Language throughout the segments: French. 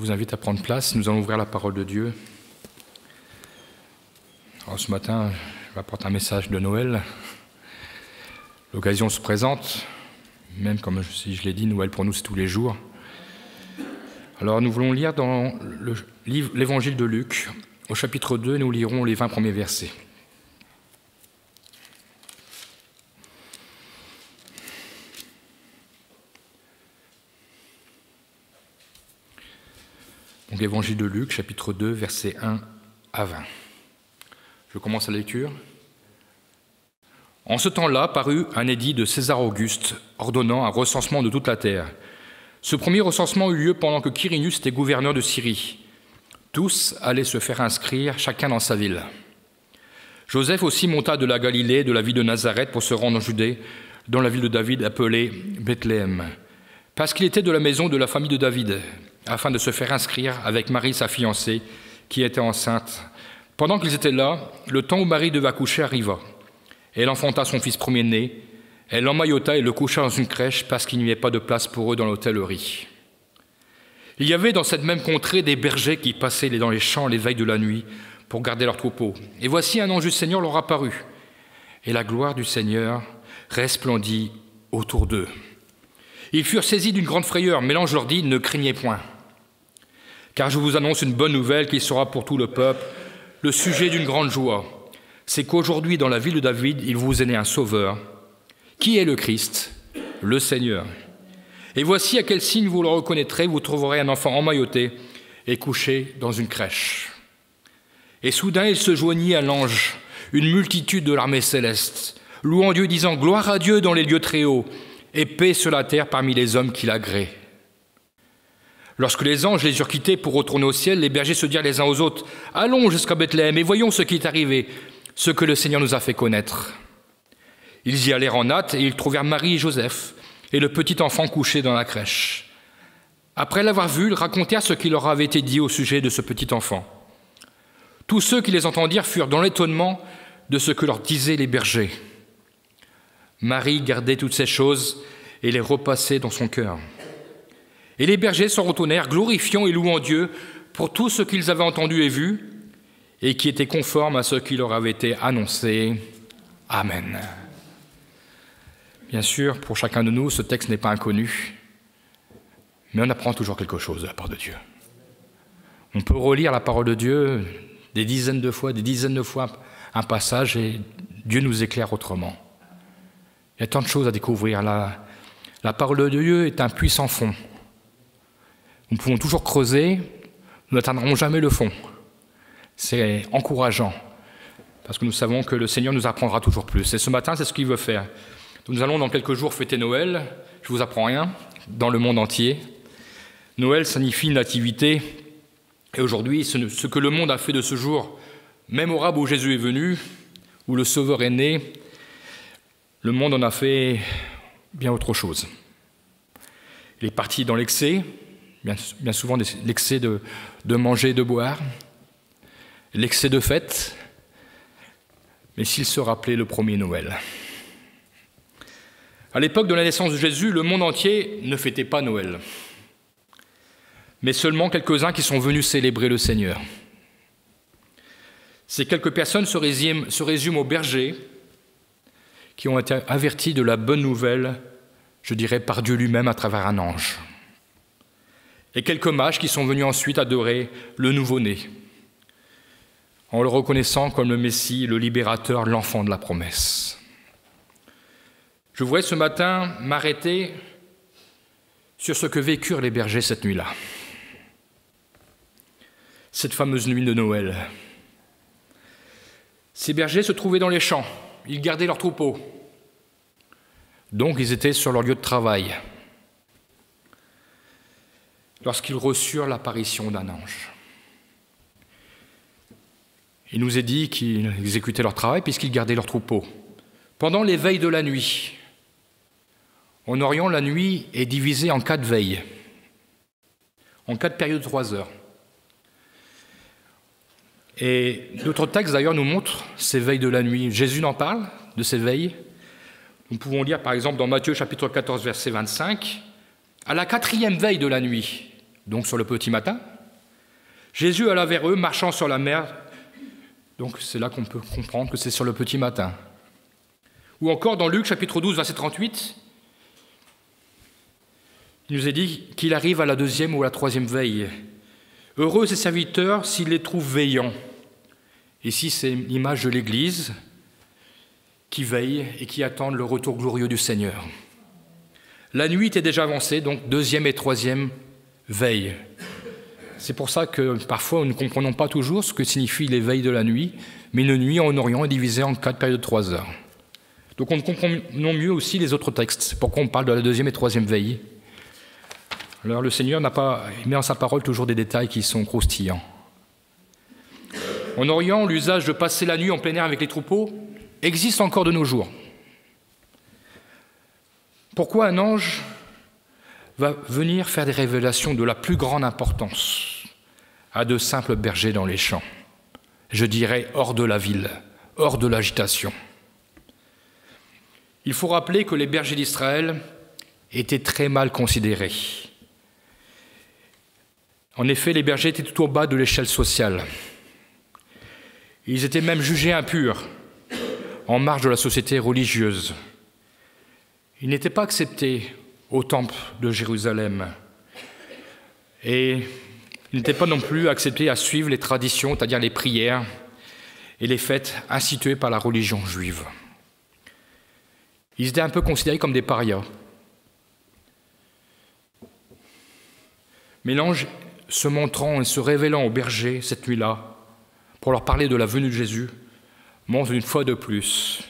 vous invite à prendre place. Nous allons ouvrir la parole de Dieu. Alors, ce matin, je vais apporter un message de Noël. L'occasion se présente, même comme si je l'ai dit, Noël pour nous c'est tous les jours. Alors nous voulons lire dans l'évangile de Luc, au chapitre 2, nous lirons les 20 premiers versets. Donc l'évangile de Luc, chapitre 2, versets 1 à 20. Je commence la lecture. En ce temps-là parut un édit de César Auguste ordonnant un recensement de toute la terre. Ce premier recensement eut lieu pendant que Quirinus était gouverneur de Syrie. Tous allaient se faire inscrire, chacun dans sa ville. Joseph aussi monta de la Galilée, de la ville de Nazareth, pour se rendre en Judée, dans la ville de David appelée Bethléem, parce qu'il était de la maison de la famille de David, afin de se faire inscrire avec Marie, sa fiancée, qui était enceinte. Pendant qu'ils étaient là, le temps où Marie devait accoucher arriva. Elle enfanta son fils premier-né, elle l'emmaillota et le coucha dans une crèche parce qu'il n'y avait pas de place pour eux dans l'hôtellerie. Il y avait dans cette même contrée des bergers qui passaient dans les champs les veilles de la nuit pour garder leurs troupeaux. Et voici un ange du Seigneur leur apparut, et la gloire du Seigneur resplendit autour d'eux. Ils furent saisis d'une grande frayeur, mais l'ange leur dit « Ne craignez point, car je vous annonce une bonne nouvelle qui sera pour tout le peuple, le sujet d'une grande joie. C'est qu'aujourd'hui, dans la ville de David, il vous est né un sauveur, qui est le Christ, le Seigneur. Et voici à quel signe vous le reconnaîtrez, vous trouverez un enfant emmailloté et couché dans une crèche. » Et soudain, il se joignit à l'ange une multitude de l'armée céleste, louant Dieu, disant « Gloire à Dieu dans les lieux très hauts, et paix sur la terre parmi les hommes qui l'agréent. » Lorsque les anges les eurent quittés pour retourner au ciel, les bergers se dirent les uns aux autres « Allons jusqu'à Bethléem et voyons ce qui est arrivé, ce que le Seigneur nous a fait connaître. » Ils y allèrent en hâte et ils trouvèrent Marie et Joseph et le petit enfant couché dans la crèche. Après l'avoir vu, ils racontèrent ce qui leur avait été dit au sujet de ce petit enfant. Tous ceux qui les entendirent furent dans l'étonnement de ce que leur disaient les bergers. Marie gardait toutes ces choses et les repassait dans son cœur. Et les bergers s'en retournèrent, glorifiant et louant Dieu pour tout ce qu'ils avaient entendu et vu, et qui était conforme à ce qui leur avait été annoncé. Amen. Bien sûr, pour chacun de nous, ce texte n'est pas inconnu, mais on apprend toujours quelque chose de la part de Dieu. On peut relire la parole de Dieu des dizaines de fois un passage, et Dieu nous éclaire autrement. Il y a tant de choses à découvrir. La parole de Dieu est un puits sans fond. Nous pouvons toujours creuser, nous n'atteindrons jamais le fond. C'est encourageant, parce que nous savons que le Seigneur nous apprendra toujours plus. Et ce matin, c'est ce qu'il veut faire. Nous allons dans quelques jours fêter Noël. Je ne vous apprends rien, dans le monde entier. Noël signifie nativité. Et aujourd'hui, ce que le monde a fait de ce jour mémorable où Jésus est venu, où le Sauveur est né, le monde en a fait bien autre chose. Il est parti dans l'excès, bien souvent l'excès de manger et de boire, l'excès de fête, mais s'il se rappelait le premier Noël. À l'époque de la naissance de Jésus, le monde entier ne fêtait pas Noël, mais seulement quelques-uns qui sont venus célébrer le Seigneur. Ces quelques personnes se résument aux bergers qui ont été avertis de la bonne nouvelle, je dirais par Dieu lui-même à travers un ange. Et quelques mages qui sont venus ensuite adorer le nouveau-né, en le reconnaissant comme le Messie, le libérateur, l'enfant de la promesse. Je voudrais ce matin m'arrêter sur ce que vécurent les bergers cette nuit-là. Cette fameuse nuit de Noël. Ces bergers se trouvaient dans les champs, ils gardaient leurs troupeaux. Donc ils étaient sur leur lieu de travail lorsqu'ils reçurent l'apparition d'un ange. Il nous est dit qu'ils exécutaient leur travail puisqu'ils gardaient leurs troupeaux. Pendant les veilles de la nuit, en Orient, la nuit est divisée en 4 veilles, en 4 périodes de 3 heures. Et d'autres textes d'ailleurs nous montrent ces veilles de la nuit. Jésus en parle de ces veilles. Nous pouvons lire par exemple dans Matthieu chapitre 14 verset 25, « À la 4e veille de la nuit, donc sur le petit matin. Jésus alla vers eux, marchant sur la mer. Donc c'est là qu'on peut comprendre que c'est sur le petit matin. Ou encore dans Luc chapitre 12, verset 38, il nous est dit qu'il arrive à la 2e ou à la 3e veille. Heureux ses serviteurs s'ils les trouvent veillants. Ici, c'est l'image de l'Église qui veille et qui attend le retour glorieux du Seigneur. La nuit était déjà avancée, donc 2e et 3e veille. C'est pour ça que parfois nous ne comprenons pas toujours ce que signifient les veilles de la nuit, mais une nuit en Orient est divisée en 4 périodes de 3 heures. Donc on comprend mieux aussi les autres textes. C'est pourquoi on parle de la 2e et 3e veille. Alors le Seigneur met en sa parole toujours des détails qui sont croustillants. En Orient, l'usage de passer la nuit en plein air avec les troupeaux existe encore de nos jours. Pourquoi un ange va venir faire des révélations de la plus grande importance à de simples bergers dans les champs? Je dirais hors de la ville, hors de l'agitation. Il faut rappeler que les bergers d'Israël étaient très mal considérés. En effet, les bergers étaient tout au bas de l'échelle sociale. Ils étaient même jugés impurs, en marge de la société religieuse. Ils n'étaient pas acceptés au temple de Jérusalem. Et ils n'étaient pas non plus acceptés à suivre les traditions, c'est-à-dire les prières et les fêtes instituées par la religion juive. Ils étaient un peu considérés comme des parias. Mais l'ange, se montrant et se révélant aux bergers cette nuit-là, pour leur parler de la venue de Jésus, montre une fois de plus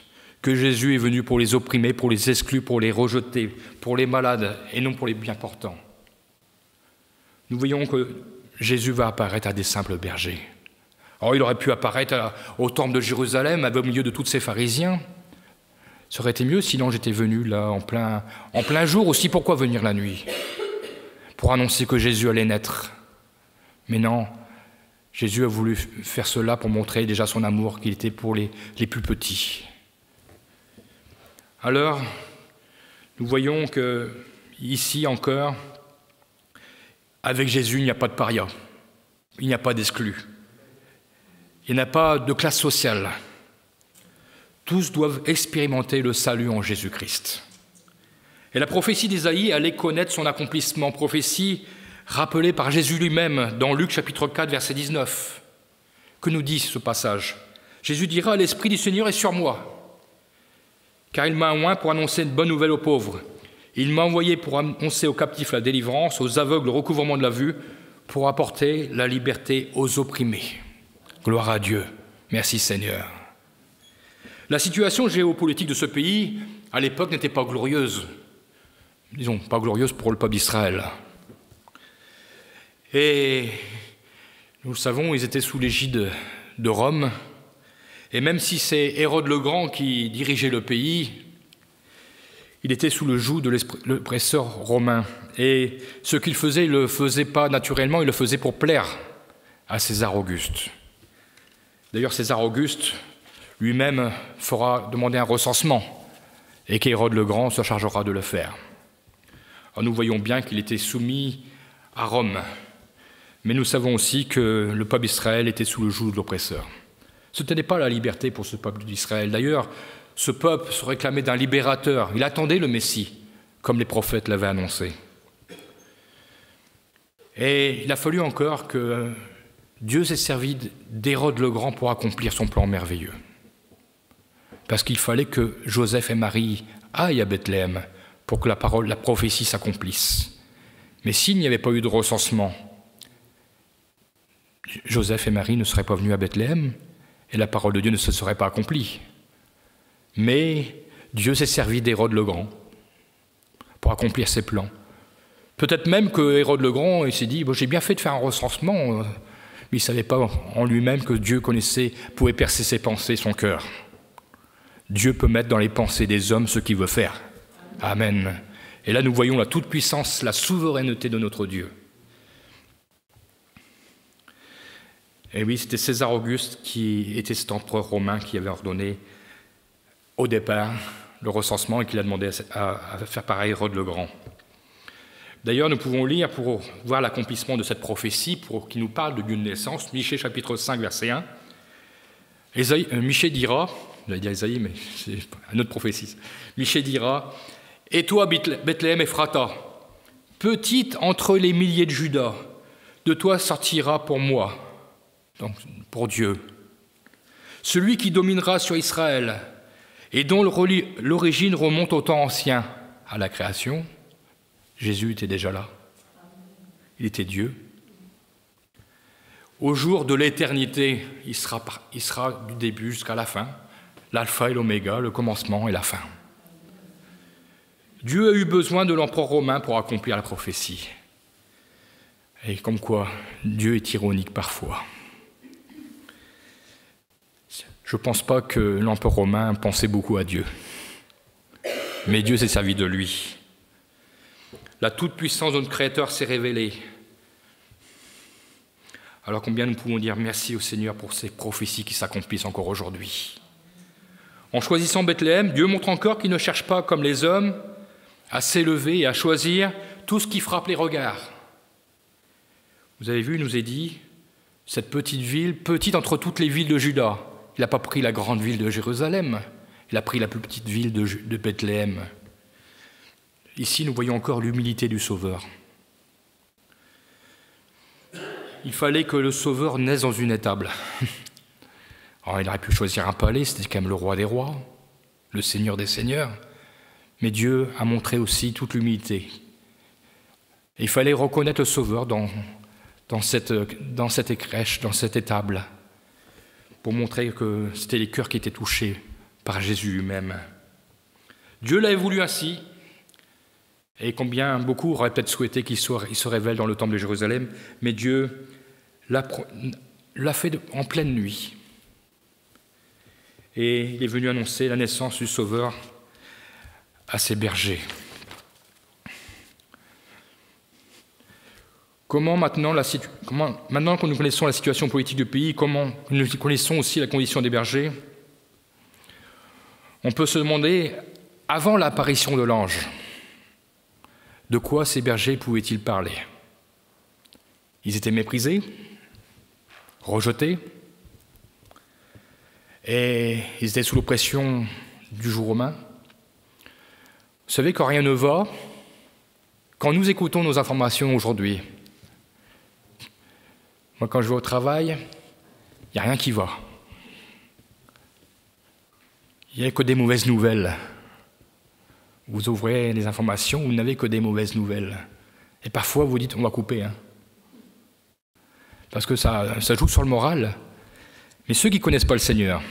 que Jésus est venu pour les opprimer, pour les exclure, pour les rejeter, pour les malades et non pour les bien portants. Nous voyons que Jésus va apparaître à des simples bergers. Alors il aurait pu apparaître au temple de Jérusalem, au milieu de tous ces pharisiens. Ça aurait été mieux si l'ange était venu là en plein jour aussi. Pourquoi venir la nuit? Pour annoncer que Jésus allait naître. Mais non, Jésus a voulu faire cela pour montrer déjà son amour, qu'il était pour les plus petits. Alors, nous voyons que ici encore, avec Jésus, il n'y a pas de paria, il n'y a pas d'exclus, il n'y a pas de classe sociale. Tous doivent expérimenter le salut en Jésus-Christ. Et la prophétie d'Ésaïe allait connaître son accomplissement, prophétie rappelée par Jésus lui-même dans Luc chapitre 4, verset 19. Que nous dit ce passage? Jésus dira « L'Esprit du Seigneur est sur moi, car il m'a oint pour annoncer une bonne nouvelle aux pauvres. Il m'a envoyé pour annoncer aux captifs la délivrance, aux aveugles le recouvrement de la vue, pour apporter la liberté aux opprimés. » Gloire à Dieu. Merci Seigneur. La situation géopolitique de ce pays, à l'époque, n'était pas glorieuse. Disons, pas glorieuse pour le peuple d'Israël. Et nous le savons, ils étaient sous l'égide de Rome. Et même si c'est Hérode le Grand qui dirigeait le pays, il était sous le joug de l'oppresseur romain. Et ce qu'il faisait, il ne le faisait pas naturellement, il le faisait pour plaire à César Auguste. D'ailleurs, César Auguste lui-même fera demander un recensement et qu'Hérode le Grand se chargera de le faire. Alors nous voyons bien qu'il était soumis à Rome, mais nous savons aussi que le peuple d'Israël était sous le joug de l'oppresseur. Ce n'était pas la liberté pour ce peuple d'Israël. D'ailleurs, ce peuple se réclamait d'un libérateur. Il attendait le Messie, comme les prophètes l'avaient annoncé. Et il a fallu encore que Dieu s'est servi d'Hérode le Grand pour accomplir son plan merveilleux. Parce qu'il fallait que Joseph et Marie aillent à Bethléem pour que la prophétie s'accomplisse. Mais s'il n'y avait pas eu de recensement, Joseph et Marie ne seraient pas venus à Bethléem et la parole de Dieu ne se serait pas accomplie. Mais Dieu s'est servi d'Hérode le Grand pour accomplir ses plans. Peut-être même que Hérode le Grand il s'est dit bon, j'ai bien fait de faire un recensement, mais il ne savait pas en lui-même que Dieu pouvait percer ses pensées, son cœur. Dieu peut mettre dans les pensées des hommes ce qu'il veut faire. Amen. Et là, nous voyons la toute-puissance, la souveraineté de notre Dieu. Et oui, c'était César Auguste qui était cet empereur romain qui avait ordonné au départ le recensement et qui l'a demandé à faire pareil Hérode le Grand. D'ailleurs, nous pouvons lire pour voir l'accomplissement de cette prophétie, qui nous parle d'une naissance, Michée chapitre 5, verset 1. Michée dira, j'allais dire Isaïe, mais c'est une autre prophétie. Michée dira, « Et toi, Bethléem Ephrata, petite entre les milliers de Juda, de toi sortira pour moi, donc pour Dieu, celui qui dominera sur Israël et dont l'origine remonte au temps ancien, à la création. » Jésus était déjà là. Il était Dieu. Au jour de l'éternité, il sera du début jusqu'à la fin, l'alpha et l'oméga, le commencement et la fin. Dieu a eu besoin de l'empereur romain pour accomplir la prophétie. Et comme quoi, Dieu est ironique parfois. Je ne pense pas que l'empereur romain pensait beaucoup à Dieu. Mais Dieu s'est servi de lui. La toute-puissance de notre Créateur s'est révélée. Alors combien nous pouvons dire merci au Seigneur pour ces prophéties qui s'accomplissent encore aujourd'hui. En choisissant Bethléem, Dieu montre encore qu'il ne cherche pas, comme les hommes, à s'élever et à choisir tout ce qui frappe les regards. Vous avez vu, il nous est dit, cette petite ville, petite entre toutes les villes de Juda. Il n'a pas pris la grande ville de Jérusalem, il a pris la plus petite ville de Bethléem. Ici, nous voyons encore l'humilité du Sauveur. Il fallait que le Sauveur naisse dans une étable. Alors, il aurait pu choisir un palais, c'était quand même le roi des rois, le Seigneur des seigneurs. Mais Dieu a montré aussi toute l'humilité. Et il fallait reconnaître le Sauveur dans cette crèche, dans cette étable, pour montrer que c'était les cœurs qui étaient touchés par Jésus lui-même. Dieu l'avait voulu ainsi, et combien beaucoup auraient peut-être souhaité qu'il se révèle dans le temple de Jérusalem, mais Dieu l'a fait en pleine nuit. Et il est venu annoncer la naissance du Sauveur à ses bergers. Maintenant que nous connaissons la situation politique du pays, comment nous connaissons aussi la condition des bergers, on peut se demander, avant l'apparition de l'ange, de quoi ces bergers pouvaient-ils parler? Ils étaient méprisés, rejetés, et ils étaient sous l'oppression du joug romain. Vous savez, quand rien ne va, quand nous écoutons nos informations aujourd'hui, moi quand je vais au travail, il n'y a rien qui va. Il n'y a que des mauvaises nouvelles. Vous ouvrez les informations, vous n'avez que des mauvaises nouvelles. Et parfois, vous dites, on va couper. Parce que ça joue sur le moral. Mais ceux qui ne connaissent pas le Seigneur,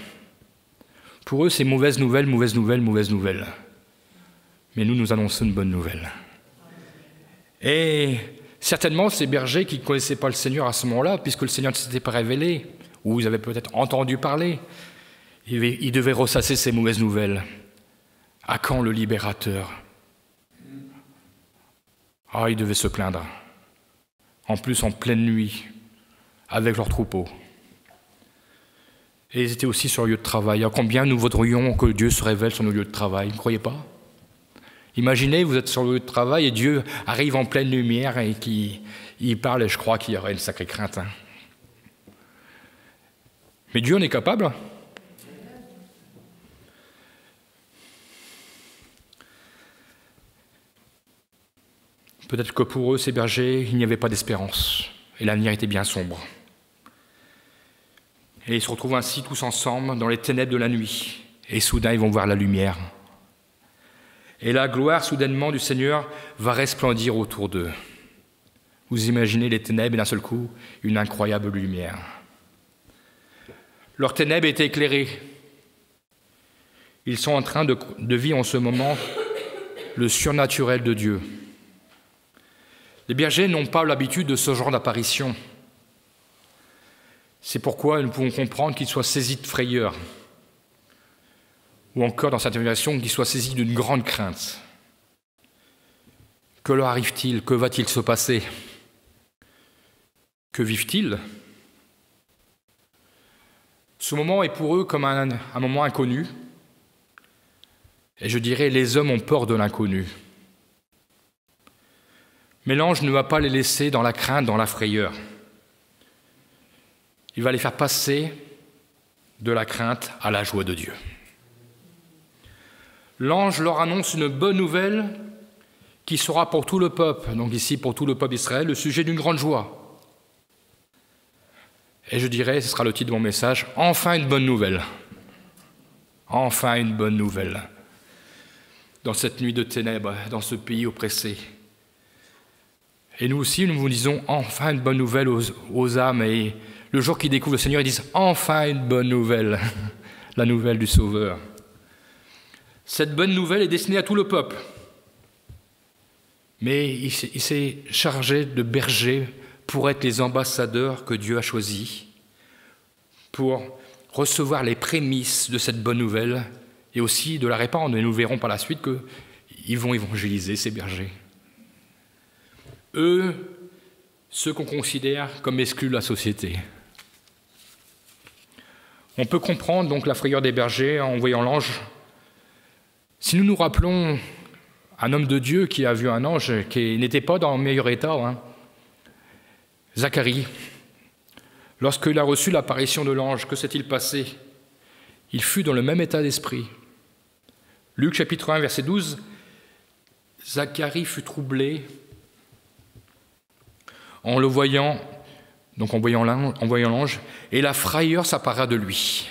pour eux, c'est mauvaise nouvelle, mauvaise nouvelle, mauvaise nouvelle. Mais nous annonçons une bonne nouvelle. Et certainement, ces bergers qui ne connaissaient pas le Seigneur à ce moment-là, puisque le Seigneur ne s'était pas révélé, ou ils avaient peut-être entendu parler, ils devaient ressasser ces mauvaises nouvelles. À quand le libérateur? Ils devaient se plaindre. En plus, en pleine nuit, avec leurs troupeaux. Et ils étaient aussi sur le lieu de travail. À combien nous voudrions que Dieu se révèle sur nos lieux de travail? Vous ne croyez pas? Imaginez, vous êtes sur le lieu de travail et Dieu arrive en pleine lumière et qu'il parle, et je crois qu'il y aurait une sacrée crainte. Mais Dieu en est capable. Peut-être que pour eux, ces bergers, il n'y avait pas d'espérance, et l'avenir était bien sombre. Et ils se retrouvent ainsi tous ensemble dans les ténèbres de la nuit, et soudain ils vont voir la lumière. Et la gloire soudainement du Seigneur va resplendir autour d'eux. Vous imaginez les ténèbres et d'un seul coup, une incroyable lumière. Leurs ténèbres étaient éclairées. Ils sont en train de vivre en ce moment le surnaturel de Dieu. Les bergers n'ont pas l'habitude de ce genre d'apparition. C'est pourquoi nous pouvons comprendre qu'ils soient saisis de frayeur, ou encore dans cette version, qu'ils soient saisis d'une grande crainte. Que leur arrive-t-il? Que va-t-il se passer? Que vivent-ils? Ce moment est pour eux comme un moment inconnu, et je dirais les hommes ont peur de l'inconnu. Mais l'ange ne va pas les laisser dans la crainte, dans la frayeur. Il va les faire passer de la crainte à la joie de Dieu. L'ange leur annonce une bonne nouvelle qui sera pour tout le peuple, donc ici pour tout le peuple d'Israël, le sujet d'une grande joie. Et je dirais, ce sera le titre de mon message, « Enfin une bonne nouvelle ». Enfin une bonne nouvelle. Dans cette nuit de ténèbres, dans ce pays oppressé. Et nous aussi, nous vous disons, enfin une bonne nouvelle aux âmes. Et le jour qu'ils découvrent le Seigneur, ils disent, enfin une bonne nouvelle, la nouvelle du Sauveur. Cette bonne nouvelle est destinée à tout le peuple. Mais il s'est chargé de bergers pour être les ambassadeurs que Dieu a choisis, pour recevoir les prémices de cette bonne nouvelle et aussi de la répandre. Et nous verrons par la suite qu'ils vont évangéliser ces bergers. Eux, ceux qu'on considère comme exclus de la société. On peut comprendre donc la frayeur des bergers en voyant l'ange. Si nous nous rappelons un homme de Dieu qui a vu un ange qui n'était pas dans le meilleur état, Zacharie, lorsqu'il a reçu l'apparition de l'ange, que s'est-il passé? Il fut dans le même état d'esprit. Luc chapitre 1, verset 12, Zacharie fut troublé en le voyant, donc en voyant l'ange, et la frayeur s'appara de lui.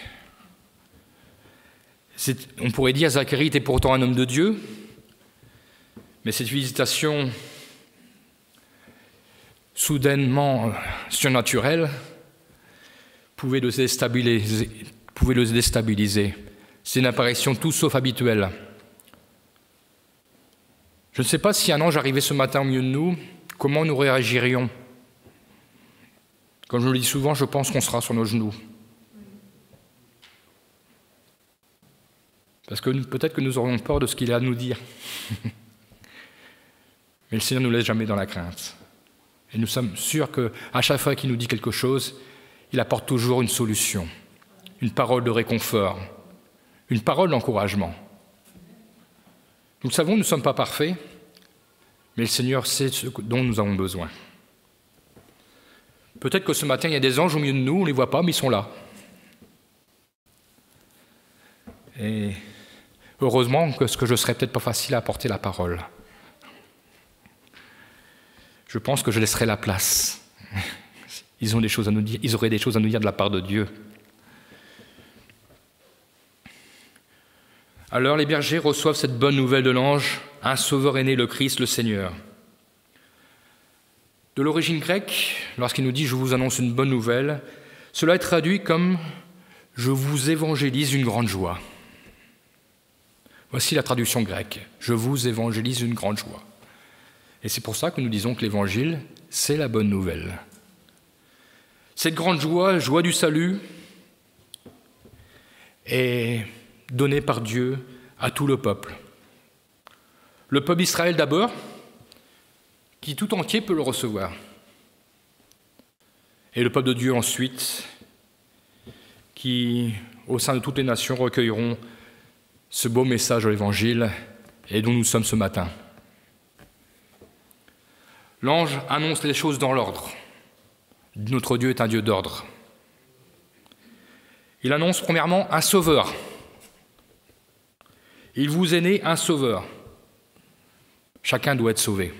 On pourrait dire Zacharie était pourtant un homme de Dieu, mais cette visitation soudainement surnaturelle pouvait le déstabiliser. C'est une apparition tout sauf habituelle. Je ne sais pas si un ange arrivait ce matin au milieu de nous, comment nous réagirions? Comme je le dis souvent, je pense qu'on sera sur nos genoux. Parce que peut-être que nous aurions peur de ce qu'il a à nous dire. Mais le Seigneur ne nous laisse jamais dans la crainte. Et nous sommes sûrs qu'à chaque fois qu'il nous dit quelque chose, il apporte toujours une solution, une parole de réconfort, une parole d'encouragement. Nous le savons, nous ne sommes pas parfaits, mais le Seigneur sait ce dont nous avons besoin. Peut-être que ce matin, il y a des anges au milieu de nous, on ne les voit pas, mais ils sont là. Et heureusement que je ne serais peut-être pas facile à apporter la parole. Je pense que je laisserai la place. Ils ont des choses à nous dire, ils auraient des choses à nous dire de la part de Dieu. Alors les bergers reçoivent cette bonne nouvelle de l'ange, un sauveur est né, le Christ, le Seigneur. De l'origine grecque, lorsqu'il nous dit « je vous annonce une bonne nouvelle », cela est traduit comme « je vous évangélise une grande joie ». Voici la traduction grecque, « je vous évangélise une grande joie ». Et c'est pour ça que nous disons que l'évangile, c'est la bonne nouvelle. Cette grande joie, joie du salut, est donnée par Dieu à tout le peuple. Le peuple d'Israël d'abord, qui tout entier peut le recevoir. Et le peuple de Dieu ensuite, qui, au sein de toutes les nations, recueilleront ce beau message de l'Évangile et dont nous sommes ce matin. L'ange annonce les choses dans l'ordre. Notre Dieu est un Dieu d'ordre. Il annonce premièrement un sauveur. Il vous est né un sauveur. Chacun doit être sauvé.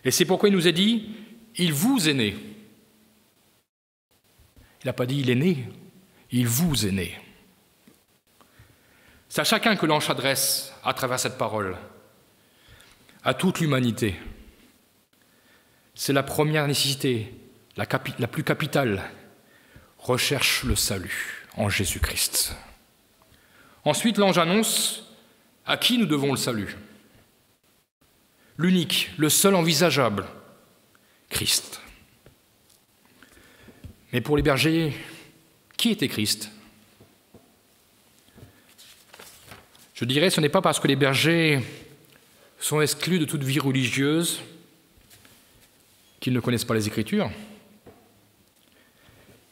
Et c'est pourquoi il nous est dit, il vous est né. Il n'a pas dit il est né, il vous est né. C'est à chacun que l'ange s'adresse à travers cette parole, à toute l'humanité. C'est la première nécessité, la plus capitale. Recherche le salut en Jésus-Christ. Ensuite, l'ange annonce à qui nous devons le salut. L'unique, le seul envisageable, Christ. Mais pour les bergers, qui était Christ? Je dirais, ce n'est pas parce que les bergers sont exclus de toute vie religieuse qu'ils ne connaissent pas les Écritures.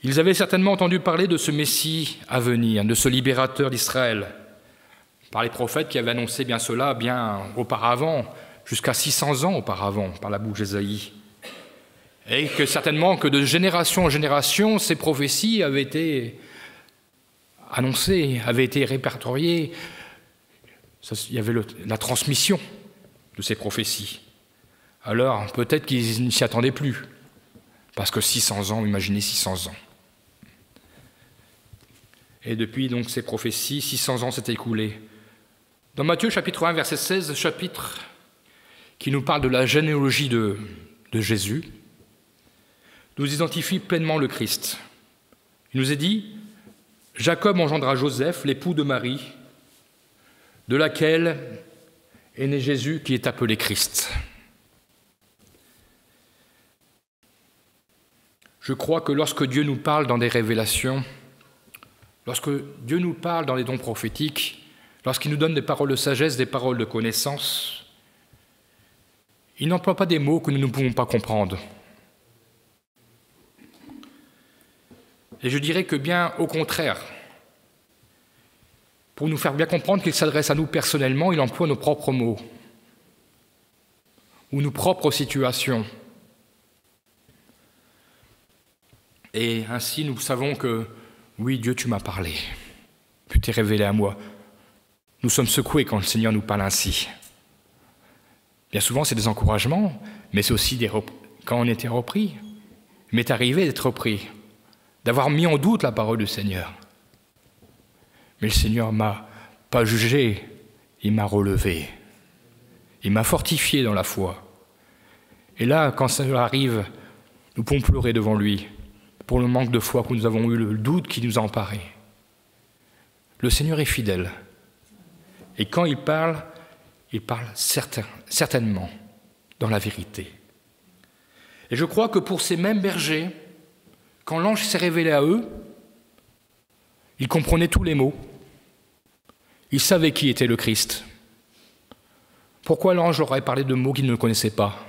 Ils avaient certainement entendu parler de ce Messie à venir, de ce libérateur d'Israël, par les prophètes qui avaient annoncé bien cela bien auparavant, jusqu'à 600 ans auparavant par la bouche d'Ésaïe. Et que certainement que de génération en génération, ces prophéties avaient été annoncées, avaient été répertoriées. Il y avait la transmission de ces prophéties. Alors peut-être qu'ils ne s'y attendaient plus, parce que 600 ans, imaginez 600 ans. Et depuis donc ces prophéties, 600 ans s'est écoulés. Dans Matthieu chapitre 1, verset 16, chapitre qui nous parle de la généalogie de Jésus, nous identifie pleinement le Christ. Il nous est dit, Jacob engendra Joseph, l'époux de Marie, de laquelle est né Jésus qui est appelé Christ. Je crois que lorsque Dieu nous parle dans des révélations, lorsque Dieu nous parle dans les dons prophétiques, lorsqu'il nous donne des paroles de sagesse, des paroles de connaissance, il n'emploie pas des mots que nous ne pouvons pas comprendre. Et je dirais que bien au contraire, pour nous faire bien comprendre qu'il s'adresse à nous personnellement, il emploie nos propres mots ou nos propres situations. Et ainsi, nous savons que, oui, Dieu, tu m'as parlé, tu t'es révélé à moi. Nous sommes secoués quand le Seigneur nous parle ainsi. Bien souvent, c'est des encouragements, mais c'est aussi quand on était repris. Il m'est arrivé d'être repris, d'avoir mis en doute la parole du Seigneur. Mais le Seigneur ne m'a pas jugé, il m'a relevé. Il m'a fortifié dans la foi. Et là, quand ça arrive, nous pouvons pleurer devant lui pour le manque de foi que nous avons eu, le doute qui nous a emparés. Le Seigneur est fidèle. Et quand il parle certainement dans la vérité. Et je crois que pour ces mêmes bergers, quand l'ange s'est révélé à eux, ils comprenaient tous les mots. Ils savaient qui était le Christ. Pourquoi l'ange leur aurait parlé de mots qu'ils ne connaissaient pas?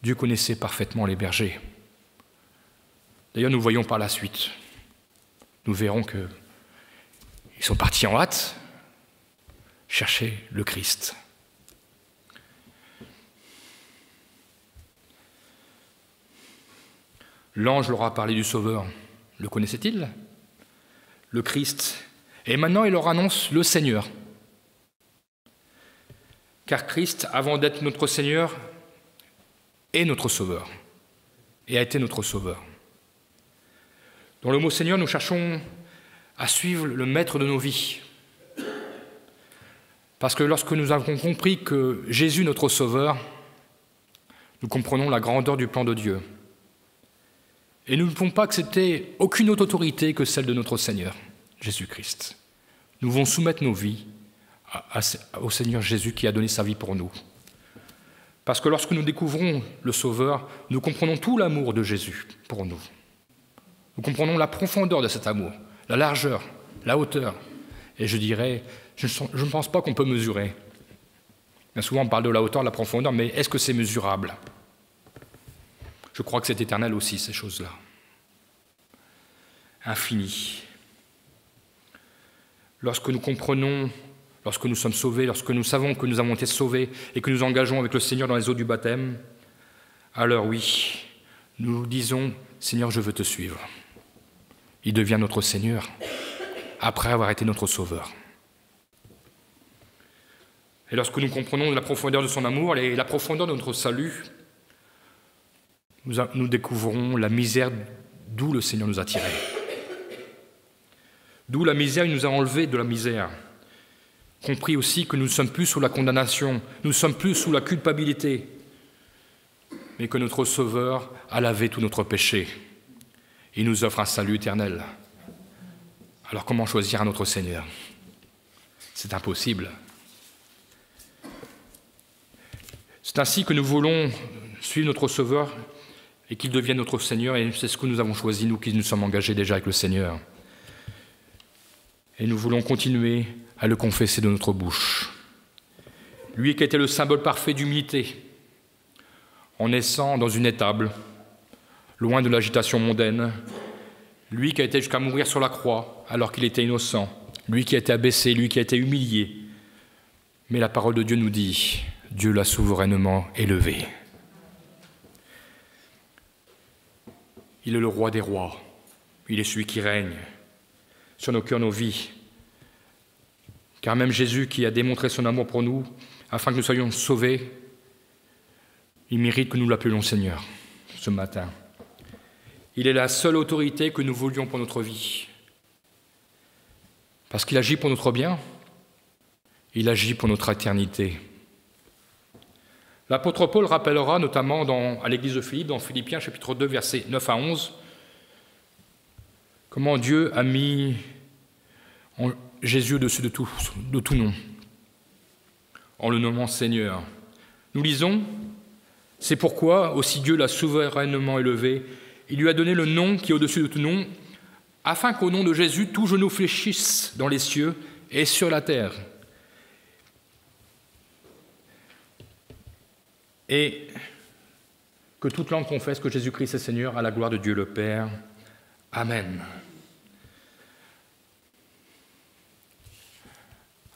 Dieu connaissait parfaitement les bergers. D'ailleurs, nous voyons par la suite. Nous verrons qu'ils sont partis en hâte chercher le Christ. L'ange leur a parlé du Sauveur. Le connaissait-il? Le Christ. Et maintenant, il leur annonce le Seigneur. Car Christ, avant d'être notre Seigneur, est notre Sauveur. Et a été notre Sauveur. Dans le mot Seigneur, nous cherchons à suivre le maître de nos vies. Parce que lorsque nous avons compris que Jésus, notre Sauveur, nous comprenons la grandeur du plan de Dieu. Et nous ne pouvons pas accepter aucune autre autorité que celle de notre Seigneur, Jésus-Christ. Nous devons soumettre nos vies au Seigneur Jésus qui a donné sa vie pour nous. Parce que lorsque nous découvrons le Sauveur, nous comprenons tout l'amour de Jésus pour nous. Nous comprenons la profondeur de cet amour, la largeur, la hauteur. Et je dirais, je ne pense pas qu'on peut mesurer. Bien souvent, on parle de la hauteur, de la profondeur, mais est-ce que c'est mesurable? Je crois que c'est éternel aussi, ces choses-là. Infini. Lorsque nous comprenons, lorsque nous sommes sauvés, lorsque nous savons que nous avons été sauvés et que nous engageons avec le Seigneur dans les eaux du baptême, alors oui, nous disons, Seigneur, je veux te suivre. Il devient notre Seigneur, après avoir été notre Sauveur. Et lorsque nous comprenons la profondeur de son amour et la profondeur de notre salut, nous découvrons la misère d'où le Seigneur nous a tirés. D'où la misère, il nous a enlevés de la misère. Compris aussi que nous ne sommes plus sous la condamnation, nous ne sommes plus sous la culpabilité, mais que notre Sauveur a lavé tout notre péché. Il nous offre un salut éternel. Alors comment choisir un autre Seigneur? C'est impossible. C'est ainsi que nous voulons suivre notre Sauveur et qu'il devienne notre Seigneur, et c'est ce que nous avons choisi, nous qui nous sommes engagés déjà avec le Seigneur. Et nous voulons continuer à le confesser de notre bouche. Lui qui était le symbole parfait d'humilité, en naissant dans une étable, loin de l'agitation mondaine, lui qui a été jusqu'à mourir sur la croix alors qu'il était innocent, lui qui a été abaissé, lui qui a été humilié, Mais la parole de Dieu nous dit, Dieu l'a souverainement élevé. Il est le roi des rois. Il est celui qui règne sur nos cœurs, nos vies. Car même Jésus, qui a démontré son amour pour nous, afin que nous soyons sauvés, il mérite que nous l'appelions Seigneur ce matin. Il est la seule autorité que nous voulions pour notre vie. Parce qu'il agit pour notre bien, il agit pour notre éternité. L'apôtre Paul rappellera notamment à l'église de Philippe, dans Philippiens chapitre 2, versets 9 à 11, comment Dieu a mis Jésus au-dessus de tout nom, en le nommant Seigneur. Nous lisons, « C'est pourquoi aussi Dieu l'a souverainement élevé, il lui a donné le nom qui est au-dessus de tout nom, afin qu'au nom de Jésus, tout genou fléchisse dans les cieux et sur la terre. Et que toute langue confesse que Jésus-Christ est Seigneur à la gloire de Dieu le Père. Amen. »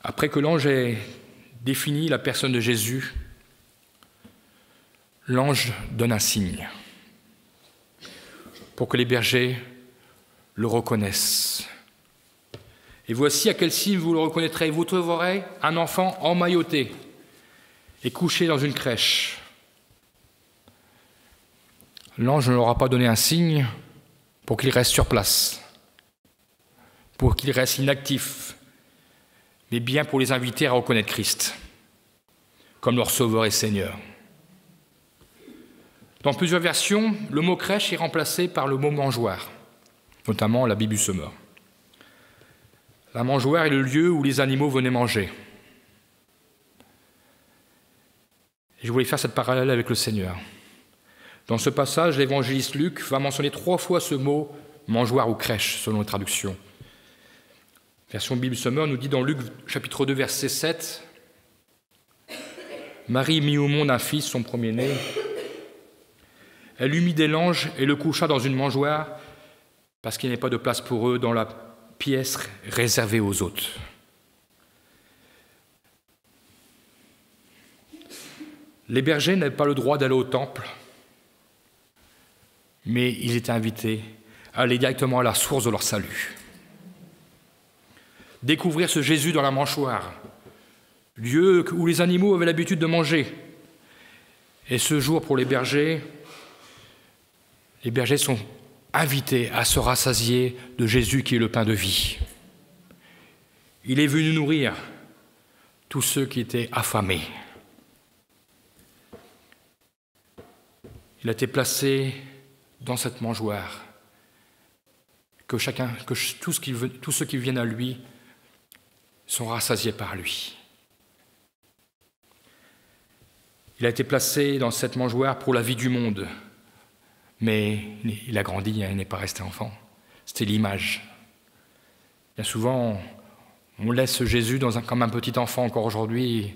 Après que l'ange ait défini la personne de Jésus, l'ange donne un signe pour que les bergers le reconnaissent. Et voici à quel signe vous le reconnaîtrez. Vous trouverez un enfant emmailloté et couché dans une crèche. L'ange ne leur a pas donné un signe pour qu'il reste sur place, pour qu'il reste inactif, mais bien pour les inviter à reconnaître Christ comme leur Sauveur et Seigneur. Dans plusieurs versions, le mot crèche est remplacé par le mot mangeoire, notamment la Bible du Semeur. La mangeoire est le lieu où les animaux venaient manger. Et je voulais faire cette parallèle avec le Seigneur. Dans ce passage, l'évangéliste Luc va mentionner 3 fois ce mot mangeoire ou crèche, selon les traductions. Version Bible Semeur nous dit dans Luc chapitre 2, verset 7, « Marie mit au monde un fils, son premier-né. Elle lui mit des langes et le coucha dans une mangeoire, parce qu'il n'y avait pas de place pour eux dans la pièce réservée aux hôtes. » Les bergers n'avaient pas le droit d'aller au temple, mais ils étaient invités à aller directement à la source de leur salut. Découvrir ce Jésus dans la mangeoire, lieu où les animaux avaient l'habitude de manger. Et ce jour, pour les bergers sont invités à se rassasier de Jésus qui est le pain de vie. Il est venu nourrir tous ceux qui étaient affamés. Il a été placé dans cette mangeoire, que tous ceux qui viennent à lui sont rassasiés par lui. Il a été placé dans cette mangeoire pour la vie du monde, mais il a grandi, il n'est pas resté enfant. C'était l'image. Bien souvent, on laisse Jésus comme un petit enfant encore aujourd'hui,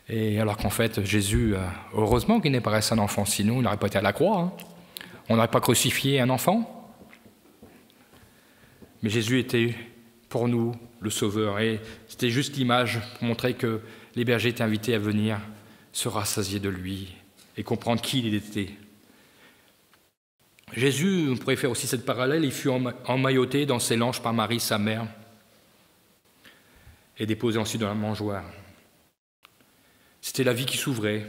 et alors qu'en fait, Jésus, heureusement qu'il n'est pas resté un enfant, sinon il n'aurait pas été à la croix. Hein. On n'aurait pas crucifié un enfant. Mais Jésus était pour nous le Sauveur, et c'était juste l'image pour montrer que les bergers étaient invités à venir se rassasier de lui et comprendre qui il était. Jésus, on pourrait faire aussi cette parallèle, il fut emmailloté dans ses langes par Marie, sa mère, et déposé ensuite dans la mangeoire. C'était la vie qui s'ouvrait.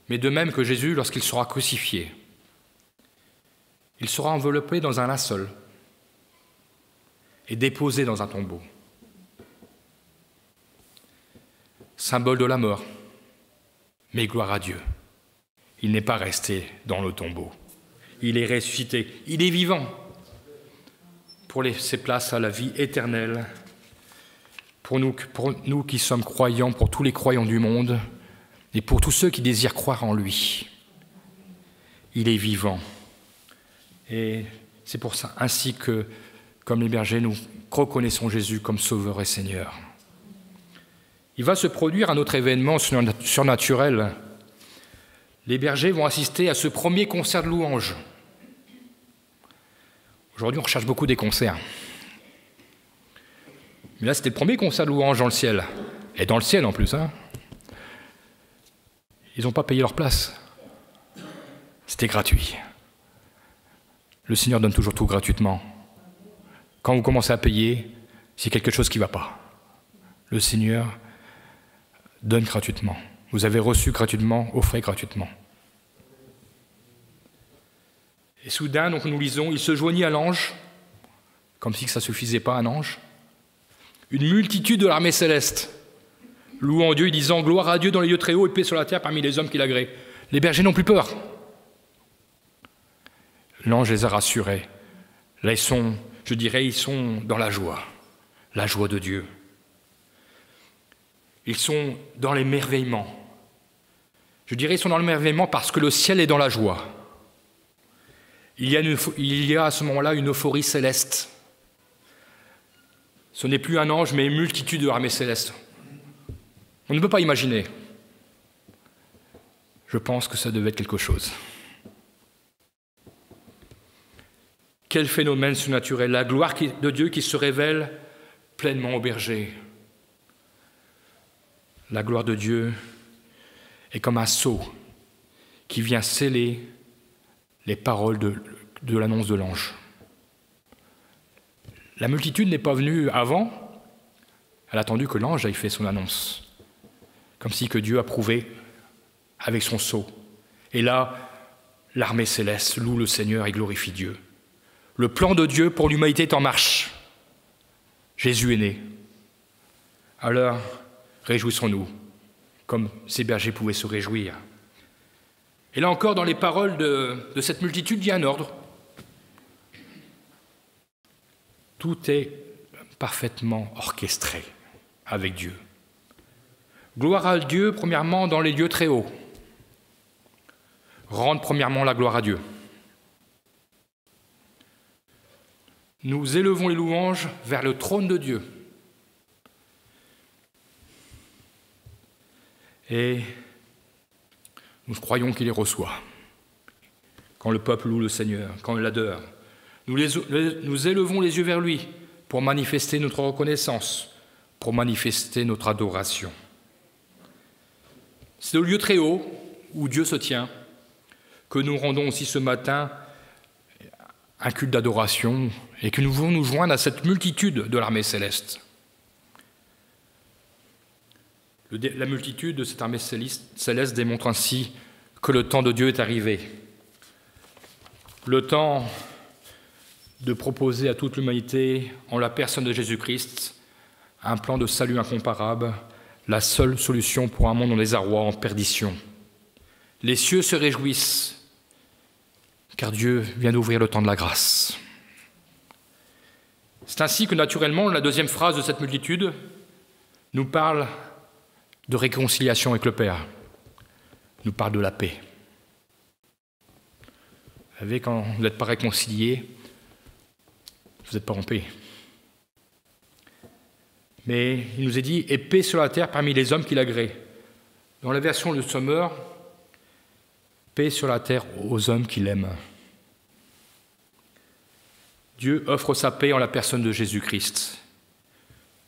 Mais de même que Jésus, lorsqu'il sera crucifié, il sera enveloppé dans un linceul et déposé dans un tombeau. Symbole de la mort, mais gloire à Dieu. Il n'est pas resté dans le tombeau. Il est ressuscité, il est vivant pour laisser place à la vie éternelle. Pour nous qui sommes croyants, pour tous les croyants du monde et pour tous ceux qui désirent croire en lui. Il est vivant. Et c'est pour ça, ainsi que, comme les bergers, nous reconnaissons Jésus comme Sauveur et Seigneur. Il va se produire un autre événement surnaturel. Les bergers vont assister à ce premier concert de louanges. Aujourd'hui, on recherche beaucoup des concerts. Mais là, c'était le premier concert de louanges dans le ciel. Et dans le ciel en plus, hein. Ils n'ont pas payé leur place. C'était gratuit. Le Seigneur donne toujours tout gratuitement. Quand vous commencez à payer, c'est quelque chose qui ne va pas. Le Seigneur donne gratuitement. Vous avez reçu gratuitement, offrez gratuitement. Et soudain, donc nous lisons, il se joignit à l'ange, comme si ça ne suffisait pas, un ange, une multitude de l'armée céleste, louant Dieu, disant « Gloire à Dieu dans les lieux très hauts et paix sur la terre parmi les hommes qui l'agréent. » Les bergers n'ont plus peur. L'ange les a rassurés. Là, ils sont dans la joie de Dieu. Ils sont dans l'émerveillement. Je dirais ils sont dans l'émerveillement parce que le ciel est dans la joie. Il y a à ce moment-là une euphorie céleste. Ce n'est plus un ange, mais une multitude de l'armée céleste. On ne peut pas imaginer. Je pense que ça devait être quelque chose. Quel phénomène surnaturel, la gloire de Dieu qui se révèle pleinement aux bergers. La gloire de Dieu est comme un sceau qui vient sceller les paroles de l'annonce de l'ange. La multitude n'est pas venue avant, elle a attendu que l'ange ait fait son annonce, comme si que Dieu approuvait avec son sceau. Et là, l'armée céleste loue le Seigneur et glorifie Dieu. Le plan de Dieu pour l'humanité est en marche. Jésus est né. Alors, réjouissons-nous, comme ces bergers pouvaient se réjouir. Et là encore, dans les paroles de cette multitude, il y a un ordre. Tout est parfaitement orchestré avec Dieu. Gloire à Dieu, premièrement, dans les lieux très hauts. Rendre premièrement la gloire à Dieu. Nous élevons les louanges vers le trône de Dieu. Et nous croyons qu'il les reçoit. Quand le peuple loue le Seigneur, quand il l'adore, nous élevons les yeux vers lui pour manifester notre reconnaissance, pour manifester notre adoration. C'est au lieu très haut où Dieu se tient que nous rendons aussi ce matin un culte d'adoration et que nous voulons nous joindre à cette multitude de l'armée céleste. La multitude de cette armée céleste démontre ainsi que le temps de Dieu est arrivé. Le temps de proposer à toute l'humanité, en la personne de Jésus-Christ, un plan de salut incomparable, la seule solution pour un monde en désarroi, en perdition. Les cieux se réjouissent, car Dieu vient d'ouvrir le temps de la grâce. C'est ainsi que, naturellement, la deuxième phrase de cette multitude nous parle de réconciliation avec le Père, nous parle de la paix. Vous savez, quand vous n'êtes pas réconcilié, vous n'êtes pas en paix. Mais il nous est dit « et paix sur la terre parmi les hommes qui l'agréent ». Dans la version de Sommer, « paix sur la terre aux hommes qui l'aiment ». Dieu offre sa paix en la personne de Jésus-Christ.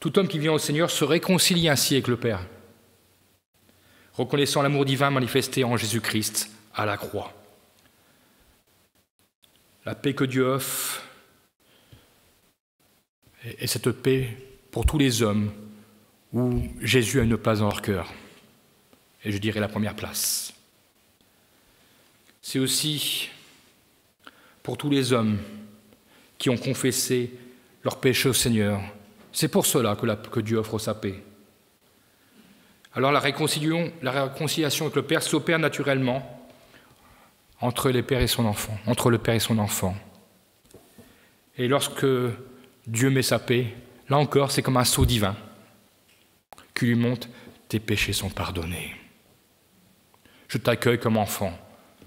Tout homme qui vient au Seigneur se réconcilie ainsi avec le Père, reconnaissant l'amour divin manifesté en Jésus-Christ à la croix. La paix que Dieu offre est cette paix pour tous les hommes où Jésus a une place dans leur cœur. Et je dirais la première place. C'est aussi pour tous les hommes qui ont confessé leur péché au Seigneur. C'est pour cela que Dieu offre sa paix. Alors la réconciliation avec le Père s'opère naturellement entre le Père et son enfant. Et lorsque Dieu met sa paix, là encore, c'est comme un sceau divin qui lui montre « tes péchés sont pardonnés. Je t'accueille comme enfant,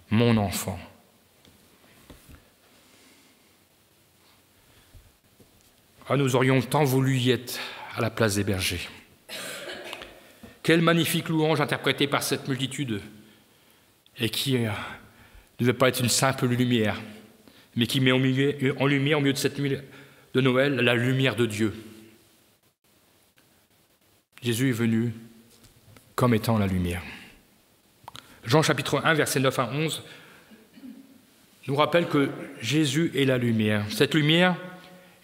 mon enfant. » Ah, nous aurions tant voulu y être à la place des bergers. Quelle magnifique louange interprétée par cette multitude et qui ne devait pas être une simple lumière, mais qui met en lumière, au milieu de cette nuit de Noël, la lumière de Dieu. Jésus est venu comme étant la lumière. Jean chapitre 1, versets 9 à 11, nous rappelle que Jésus est la lumière. Cette lumière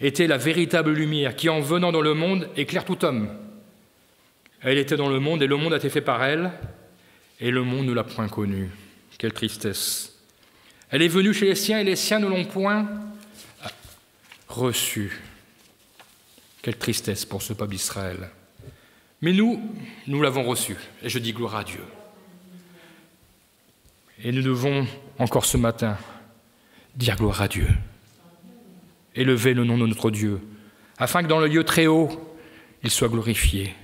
était la véritable lumière qui, en venant dans le monde, éclaire tout homme. Elle était dans le monde et le monde a été fait par elle, et le monde ne l'a point connue. Quelle tristesse! Elle est venue chez les siens et les siens ne l'ont point reçue. Quelle tristesse pour ce peuple d'Israël. Mais nous l'avons reçue, et je dis gloire à Dieu. Et nous devons, encore ce matin, dire gloire à Dieu. Élever le nom de notre Dieu, afin que dans le lieu très haut, il soit glorifié.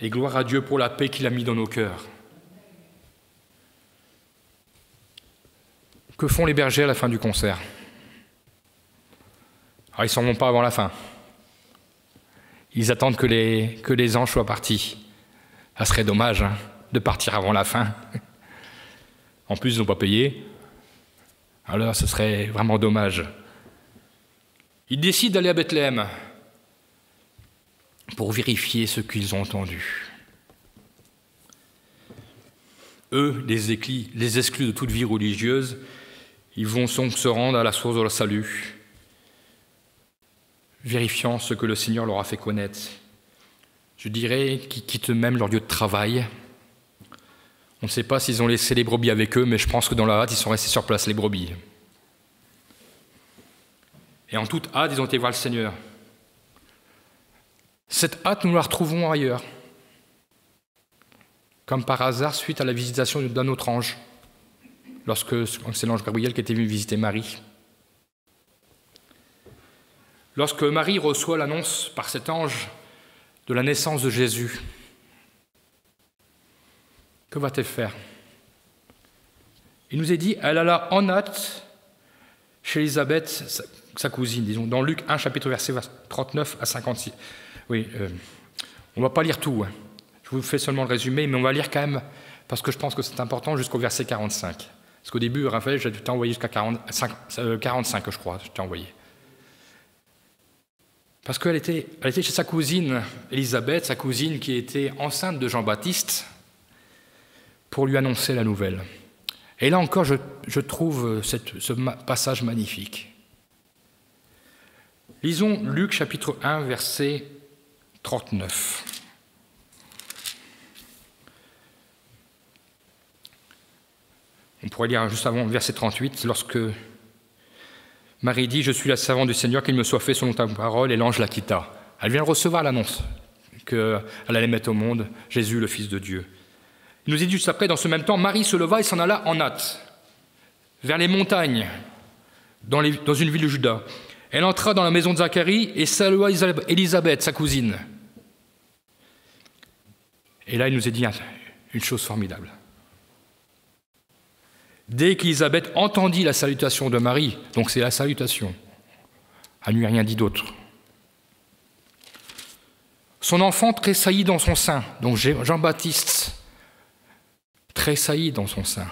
Et gloire à Dieu pour la paix qu'il a mis dans nos cœurs. Que font les bergers à la fin du concert? Alors, ils ne s'en vont pas avant la fin. Ils attendent que les anges soient partis. Ça serait dommage de partir avant la fin. En plus, ils n'ont pas payé. Alors, ce serait vraiment dommage. Ils décident d'aller à Bethléem pour vérifier ce qu'ils ont entendu. Eux, les exclus de toute vie religieuse, ils vont donc se rendre à la source de leur salut, vérifiant ce que le Seigneur leur a fait connaître. Je dirais qu'ils quittent même leur lieu de travail. On ne sait pas s'ils ont laissé les brebis avec eux, mais je pense que dans la hâte, ils sont restés sur place, les brebis. Et en toute hâte, ils ont été voir le Seigneur. Cette hâte, nous la retrouvons ailleurs. Comme par hasard, suite à la visitation d'un autre ange, lorsque c'est l'ange Gabriel qui était venu visiter Marie. Lorsque Marie reçoit l'annonce par cet ange de la naissance de Jésus, que va-t-elle faire? Il nous est dit, elle alla en hâte chez Élisabeth, sa cousine, disons, dans Luc 1, chapitre verset 39 à 56. Oui, on ne va pas lire tout, je vous fais seulement le résumé, mais on va lire quand même, parce que je pense que c'est important, jusqu'au verset 45. Parce qu'au début, Raphaël, je t'ai envoyé jusqu'à 45, je crois, je t'ai envoyé. Parce qu'elle était chez sa cousine Élisabeth, sa cousine qui était enceinte de Jean-Baptiste, pour lui annoncer la nouvelle. Et là encore, je trouve ce passage magnifique. Lisons Luc chapitre 1, verset 39. On pourrait lire juste avant, verset 38, lorsque Marie dit « Je suis la servante du Seigneur, qu'il me soit fait selon ta parole », et l'ange la quitta. Elle vient de recevoir l'annonce qu'elle allait mettre au monde Jésus, le Fils de Dieu. Il nous est dit juste après, dans ce même temps, Marie se leva et s'en alla en hâte, vers les montagnes, dans une ville de Juda. Elle entra dans la maison de Zacharie et salua Élisabeth, sa cousine. Et là, il nous est dit une chose formidable. Dès qu'Élisabeth entendit la salutation de Marie, donc c'est la salutation, elle ne lui a rien dit d'autre. Son enfant tressaillit dans son sein, donc Jean-Baptiste tressaillit dans son sein,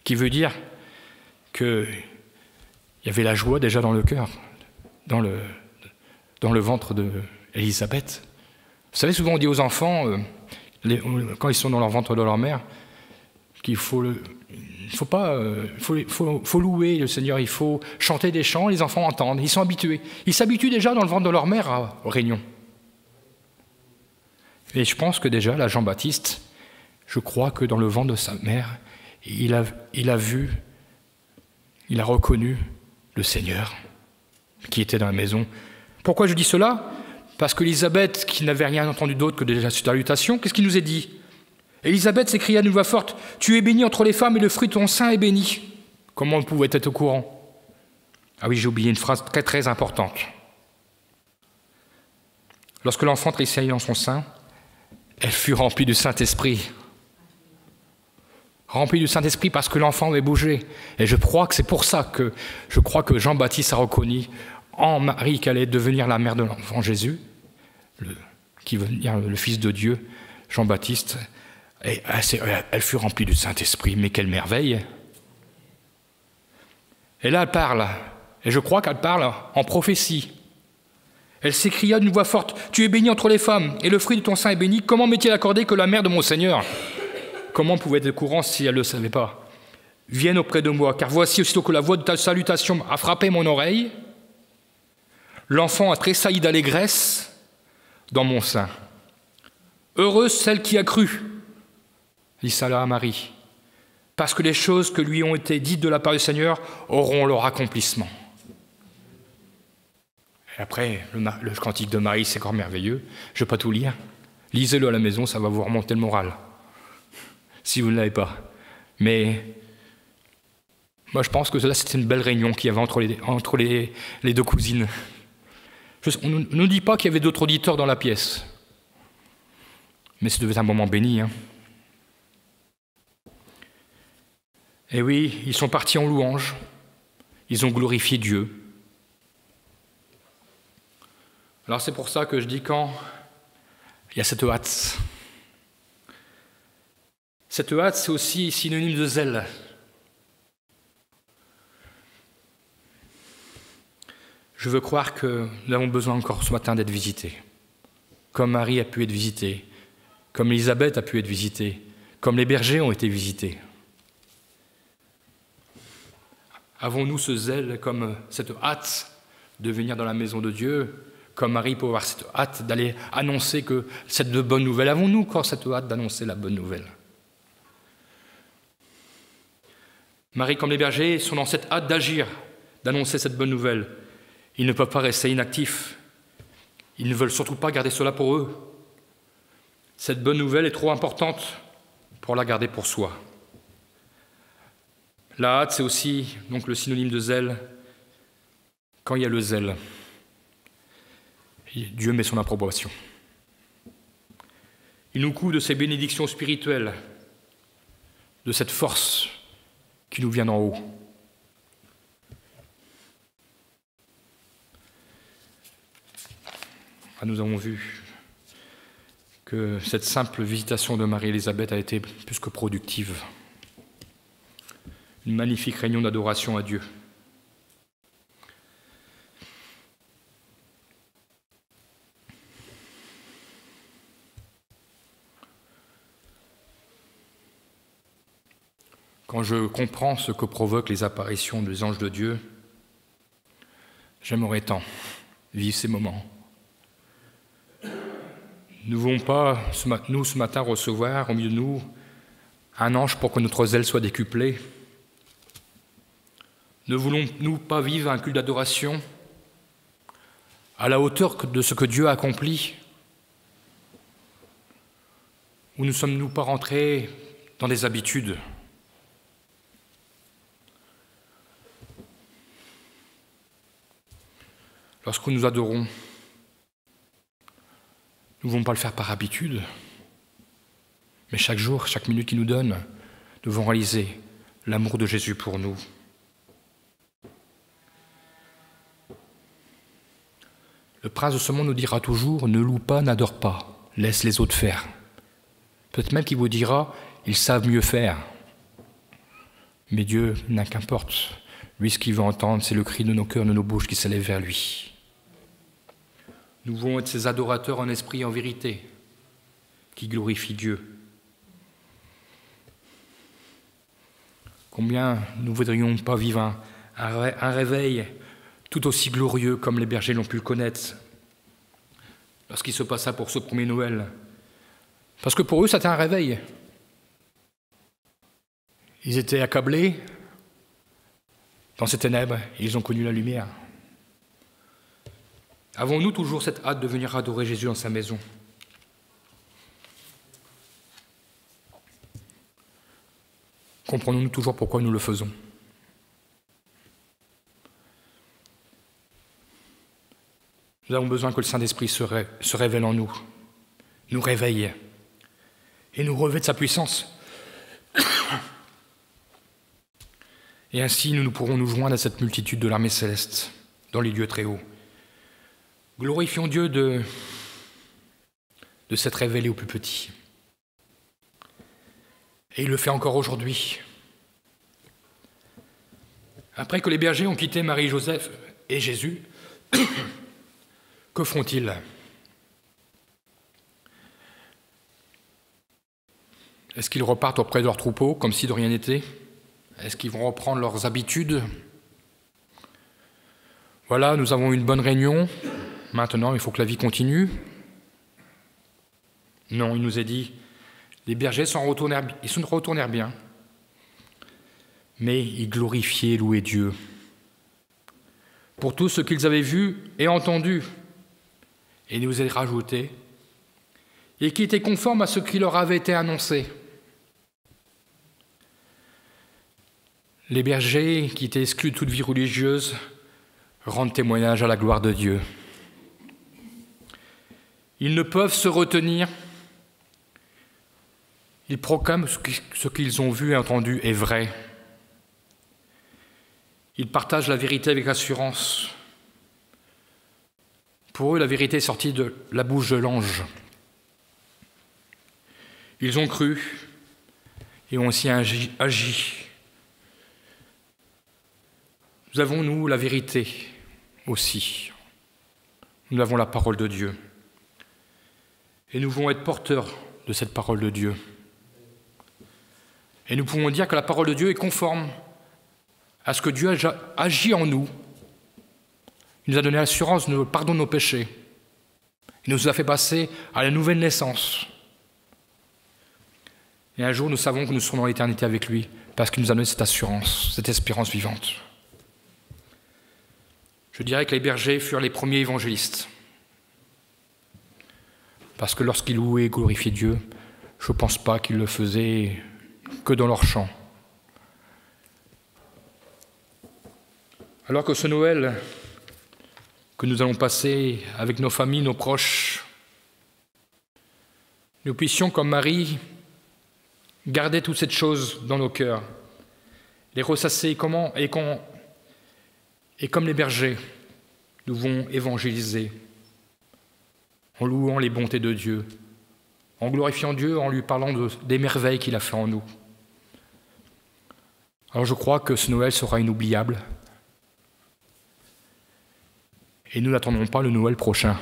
qui veut dire qu'il y avait la joie déjà dans le cœur, dans le ventre d'Élisabeth. Vous savez, souvent on dit aux enfants, quand ils sont dans leur ventre de leur mère, qu'il faut louer le Seigneur, il faut chanter des chants, les enfants entendent, ils sont habitués. Ils s'habituent déjà dans le ventre de leur mère aux réunions. Et je pense que déjà, là, Jean-Baptiste, je crois que dans le ventre de sa mère, il a reconnu le Seigneur qui était dans la maison. Pourquoi je dis cela? Parce qu'Élisabeth, qui n'avait rien entendu d'autre que de la salutation, qu'est-ce qu'il nous est dit? Élisabeth s'écria d'une voix forte, « Tu es bénie entre les femmes et le fruit de ton sein est béni. » Comment on pouvait être au courant? Ah oui, j'ai oublié une phrase très très importante. Lorsque l'enfant tressaillit dans son sein, elle fut remplie du Saint-Esprit. Remplie du Saint-Esprit parce que l'enfant avait bougé. Et je crois que c'est pour ça que Jean-Baptiste a reconnu en Marie qu'elle allait devenir la mère de l'enfant Jésus, qui veut dire le Fils de Dieu, Jean-Baptiste. Et elle fut remplie du Saint-Esprit, mais quelle merveille! Et là, elle parle, et je crois qu'elle parle en prophétie. Elle s'écria d'une voix forte, « Tu es bénie entre les femmes, et le fruit de ton sein est béni. Comment m'est-il accordé que la mère de mon Seigneur, comment pouvait être au courant si elle ne le savait pas, vienne auprès de moi, car voici aussitôt que la voix de ta salutation a frappé mon oreille, l'enfant a tressailli d'allégresse dans mon sein. Heureuse celle qui a cru, dit cela à Marie, parce que les choses que lui ont été dites de la part du Seigneur auront leur accomplissement. » Et après, le cantique de Marie, c'est encore merveilleux. Je ne vais pas tout lire. Lisez-le à la maison, ça va vous remonter le moral, si vous ne l'avez pas. Mais moi, je pense que là, c'était une belle réunion qu'il y avait entre les deux cousines. On ne nous dit pas qu'il y avait d'autres auditeurs dans la pièce. Mais ça devait être un moment béni. Et oui, ils sont partis en louange. Ils ont glorifié Dieu. Alors c'est pour ça que je dis quand il y a cette hâte. Cette hâte, c'est aussi synonyme de zèle. Je veux croire que nous avons besoin encore ce matin d'être visités. Comme Marie a pu être visitée, comme Élisabeth a pu être visitée, comme les bergers ont été visités. Avons-nous ce zèle, comme cette hâte de venir dans la maison de Dieu, comme Marie peut avoir cette hâte d'aller annoncer que cette bonne nouvelle? Avons-nous encore cette hâte d'annoncer la bonne nouvelle? Marie, comme les bergers, sont dans cette hâte d'agir, d'annoncer cette bonne nouvelle. Ils ne peuvent pas rester inactifs. Ils ne veulent surtout pas garder cela pour eux. Cette bonne nouvelle est trop importante pour la garder pour soi. La hâte, c'est aussi donc le synonyme de zèle. Quand il y a le zèle, Dieu met son approbation. Il nous couvre de ses bénédictions spirituelles, de cette force qui nous vient d'en haut. Nous avons vu que cette simple visitation de Marie-Élisabeth a été plus que productive. Une magnifique réunion d'adoration à Dieu. Quand je comprends ce que provoquent les apparitions des anges de Dieu, j'aimerais tant vivre ces moments. Nous ne voulons pas, nous, ce matin, recevoir au milieu de nous un ange pour que notre zèle soit décuplé. Ne voulons-nous pas vivre un culte d'adoration à la hauteur de ce que Dieu a accompli? Ou ne sommes-nous pas rentrés dans des habitudes? Lorsque nous adorons, nous ne voulons pas le faire par habitude, mais chaque jour, chaque minute qu'il nous donne, nous devons réaliser l'amour de Jésus pour nous. Le prince de ce monde nous dira toujours « Ne loue pas, n'adore pas, laisse les autres faire ». Peut-être même qu'il vous dira « Ils savent mieux faire ». Mais Dieu n'a qu'importe. Lui, ce qu'il veut entendre, c'est le cri de nos cœurs, de nos bouches qui s'élèvent vers lui. Nous voulons être ces adorateurs en esprit et en vérité, qui glorifient Dieu. Combien nous ne voudrions pas vivre un réveil tout aussi glorieux comme les bergers l'ont pu le connaître lorsqu'il se passa pour ce premier Noël. Parce que pour eux, c'était un réveil. Ils étaient accablés dans ces ténèbres et ils ont connu la lumière. Avons-nous toujours cette hâte de venir adorer Jésus dans sa maison? Comprenons-nous toujours pourquoi nous le faisons? Nous avons besoin que le Saint-Esprit se révèle en nous, nous réveille et nous revêt de sa puissance. Et ainsi, nous pourrons nous joindre à cette multitude de l'armée céleste dans les lieux très hauts. Glorifions Dieu de s'être révélé au plus petit. Et il le fait encore aujourd'hui. Après que les bergers ont quitté Marie-Joseph et Jésus, Que font-ils? Est-ce qu'ils repartent auprès de leur troupeau comme si de rien n'était? Est-ce qu'ils vont reprendre leurs habitudes? Voilà, nous avons une bonne réunion. Maintenant, il faut que la vie continue. Non, il nous est dit, les bergers se retournèrent bien. Mais ils glorifiaient, louaient Dieu pour tout ce qu'ils avaient vu et entendu. Et il nous est rajouté, et qui était conforme à ce qui leur avait été annoncé. Les bergers, qui étaient exclus de toute vie religieuse, rendent témoignage à la gloire de Dieu. Ils ne peuvent se retenir. Ils proclament ce qu'ils ont vu et entendu est vrai. Ils partagent la vérité avec assurance. Pour eux, la vérité est sortie de la bouche de l'ange. Ils ont cru et ont aussi agi. Nous avons, nous, la vérité aussi. Nous avons la parole de Dieu. Et nous voulons être porteurs de cette parole de Dieu. Et nous pouvons dire que la parole de Dieu est conforme à ce que Dieu agit en nous. Il nous a donné l'assurance de pardon de nos péchés. Il nous a fait passer à la nouvelle naissance. Et un jour, nous savons que nous serons dans l'éternité avec lui, parce qu'il nous a donné cette assurance, cette espérance vivante. Je dirais que les bergers furent les premiers évangélistes. Parce que lorsqu'ils louaient et glorifiaient Dieu, je ne pense pas qu'ils le faisaient que dans leur chant. Alors que ce Noël que nous allons passer avec nos familles, nos proches, nous puissions, comme Marie, garder toutes ces choses dans nos cœurs, les ressasser et comme les bergers, nous devons évangéliser en louant les bontés de Dieu, en glorifiant Dieu, en lui parlant des merveilles qu'il a fait en nous. Alors je crois que ce Noël sera inoubliable. Et nous n'attendrons pas le Noël prochain.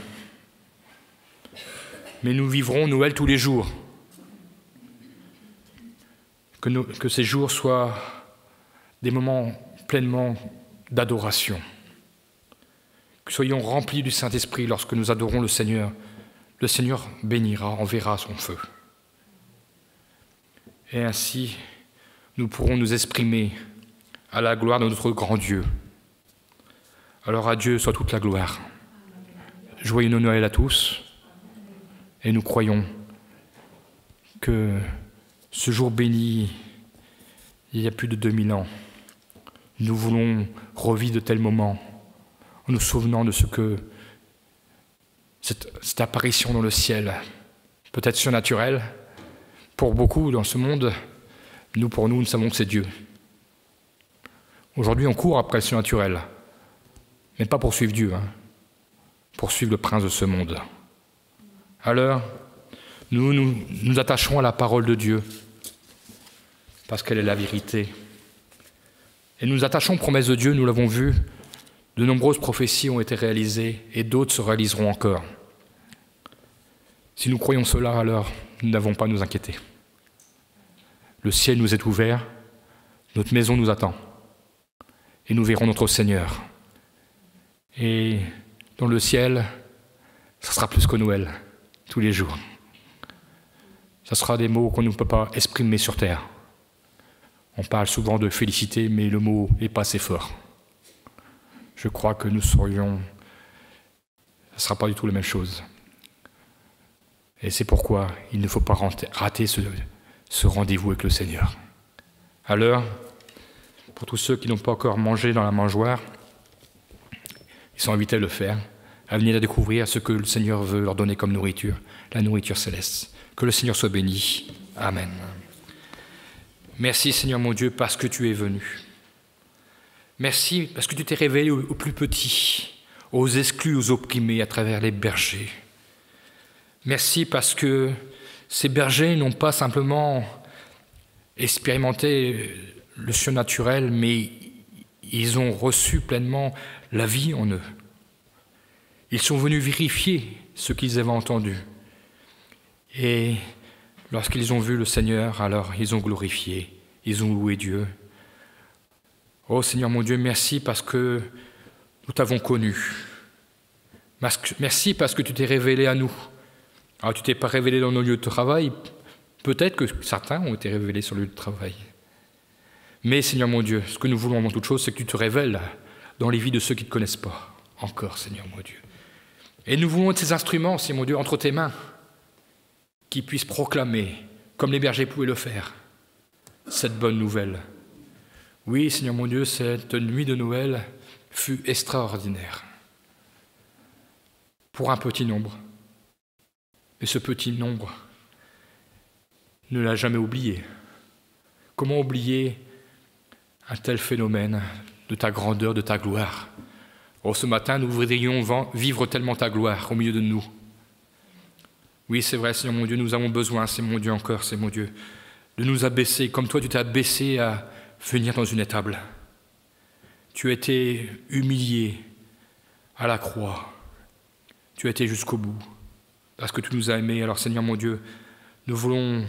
Mais nous vivrons Noël tous les jours. Que ces jours soient des moments pleinement d'adoration. Que soyons remplis du Saint-Esprit lorsque nous adorons le Seigneur. Le Seigneur bénira, enverra son feu. Et ainsi, nous pourrons nous exprimer à la gloire de notre grand Dieu. Alors à Dieu soit toute la gloire. Joyeux Noël à tous. Et nous croyons que ce jour béni, il y a plus de 2000 ans, nous voulons revivre de tels moments en nous souvenant de ce que cette apparition dans le ciel, peut-être surnaturelle, pour beaucoup dans ce monde, pour nous savons que c'est Dieu. Aujourd'hui, on court après le surnaturel. Mais pas pour suivre Dieu, pour suivre le prince de ce monde. Alors, nous attacherons à la parole de Dieu, parce qu'elle est la vérité. Et nous attachons aux promesses de Dieu, nous l'avons vu, de nombreuses prophéties ont été réalisées, et d'autres se réaliseront encore. Si nous croyons cela, alors nous n'avons pas à nous inquiéter. Le ciel nous est ouvert, notre maison nous attend, et nous verrons notre Seigneur. Et dans le ciel, ce sera plus que Noël, tous les jours. Ce sera des mots qu'on ne peut pas exprimer sur terre. On parle souvent de félicité, mais le mot n'est pas assez fort. Je crois que nous serions... Ce ne sera pas du tout la même chose. Et c'est pourquoi il ne faut pas rater ce rendez-vous avec le Seigneur. Alors, pour tous ceux qui n'ont pas encore mangé dans la mangeoire, ils sont invités à le faire, à venir découvrir ce que le Seigneur veut leur donner comme nourriture, la nourriture céleste. Que le Seigneur soit béni. Amen. Merci Seigneur mon Dieu parce que tu es venu. Merci parce que tu t'es révélé aux plus petits, aux exclus, aux opprimés à travers les bergers. Merci parce que ces bergers n'ont pas simplement expérimenté le surnaturel, mais ils ont reçu pleinement la vie en eux. Ils sont venus vérifier ce qu'ils avaient entendu. Et lorsqu'ils ont vu le Seigneur, alors ils ont glorifié, ils ont loué Dieu. Oh Seigneur mon Dieu, merci parce que nous t'avons connu. Merci parce que tu t'es révélé à nous. Alors tu ne t'es pas révélé dans nos lieux de travail, peut-être que certains ont été révélés sur le lieu de travail. Mais Seigneur mon Dieu, ce que nous voulons avant toute chose, c'est que tu te révèles dans les vies de ceux qui ne te connaissent pas encore, Seigneur mon Dieu. Et nous voulons être ces instruments, Seigneur mon Dieu, entre tes mains, qui puissent proclamer, comme les bergers pouvaient le faire, cette bonne nouvelle. Oui, Seigneur mon Dieu, cette nuit de Noël fut extraordinaire. Pour un petit nombre. Mais ce petit nombre ne l'a jamais oublié. Comment oublier un tel phénomène de ta grandeur, de ta gloire? Oh, ce matin, nous voudrions vivre tellement ta gloire au milieu de nous. Oui, c'est vrai, Seigneur mon Dieu, nous avons besoin, c'est mon Dieu encore, c'est mon Dieu, de nous abaisser, comme toi tu t'es abaissé à venir dans une étable. Tu as été humilié à la croix. Tu as été jusqu'au bout, parce que tu nous as aimés. Alors Seigneur mon Dieu, nous voulons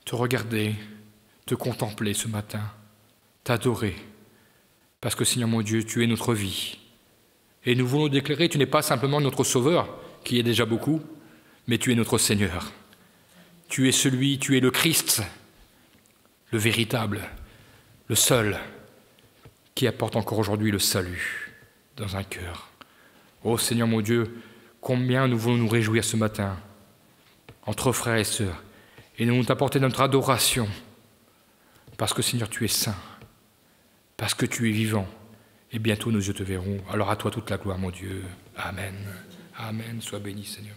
te regarder, te contempler ce matin, t'adorer, parce que Seigneur mon Dieu, tu es notre vie. Et nous voulons déclarer, tu n'es pas simplement notre Sauveur, qui est déjà beaucoup, mais tu es notre Seigneur. Tu es celui, tu es le Christ, le véritable, le seul, qui apporte encore aujourd'hui le salut dans un cœur. Ô Seigneur mon Dieu, combien nous voulons nous réjouir ce matin, entre frères et sœurs, et nous voulons t'apporter notre adoration, parce que Seigneur, tu es saint, parce que tu es vivant, et bientôt nos yeux te verront. Alors à toi toute la gloire, mon Dieu. Amen. Amen. Sois béni, Seigneur.